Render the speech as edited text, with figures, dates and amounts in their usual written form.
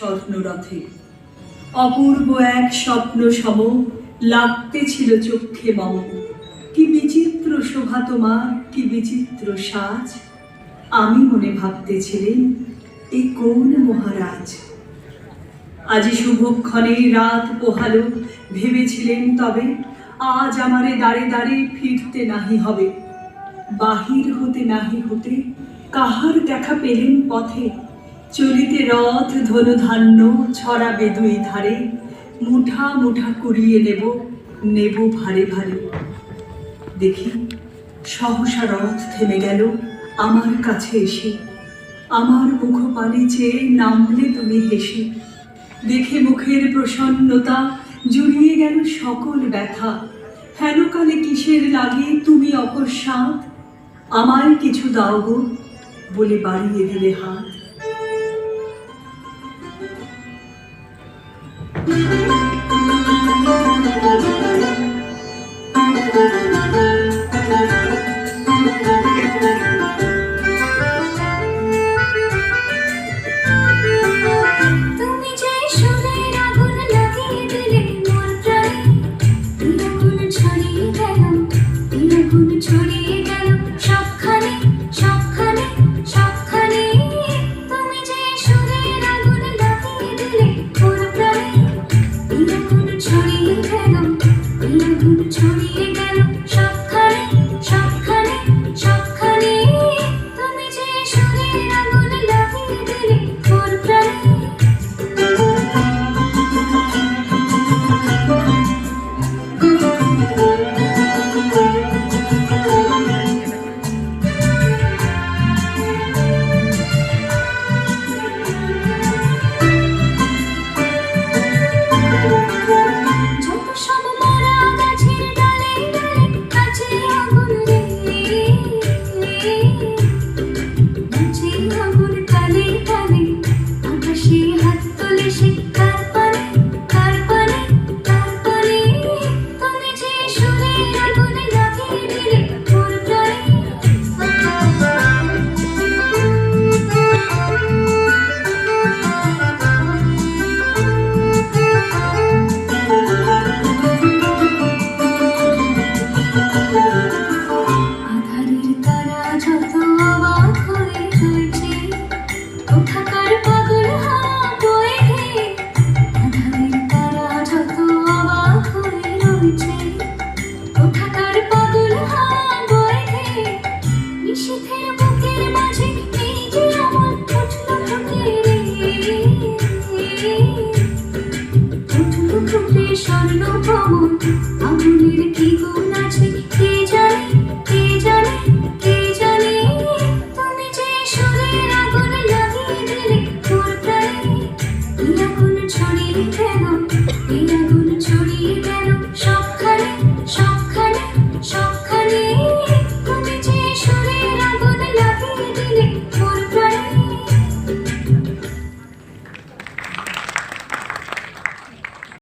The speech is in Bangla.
স্বর্ণরথে। অপূর্ব এক স্বপ্ন সম লাগতেছিল চক্ষে মম। কি বিচিত্র শোভা তোমার, কি বিচিত্র সাজ। আমি মনে ভাবতেছিলেন এ কোন মহারাজ। আজি শুভক্ষণে রাত পোহালো, ভেবেছিলেন তবে আজ আমারে দাঁড়ে দাঁড়ে ফিরতে নাহি হবে। বাহির হতে নাহি হতে কাহার দেখা পেলেন পথে। চলিতে রথ ধনুধান্য ছড়াবে দুই ধারে। মুঠা মুঠা কুড়িয়ে নেব, নেব ভারে ভারে। দেখি সহসা রথ থেমে গেল আমার কাছে এসে। আমার মুখপানে চেয়ে নামলে তুমি হেসে। দেখে মুখের প্রসন্নতা জুড়িয়ে গেল সকল ব্যথা। হেনকালে কিসের লাগে তুমি অকস্মাৎ, আমায় কিছু দাও গো বলে বাড়িয়ে দিলে হাত। ছড়িয়ে গেল সবখানে সবখানে সবখানে। তুমি যে সুরের আগুন লাগিয়ে দিলে মোর প্রাণে। এই আগুন ছড়িয়ে গেল, এই আগুন ছড়িয়ে গেল সবখানে সবখানে সবখানে। তুমি যে সুরের আগুন লাগিয়ে দিলে মোর প্রাণে। আগুনের কি গুণ আছে কে জানে, কে জানে, কে জানে। তুমি যে সুরের আগুন লাগিয়ে দিলে মোর প্রাণে। এই আগুন ছড়িয়ে গেল, এই আগুন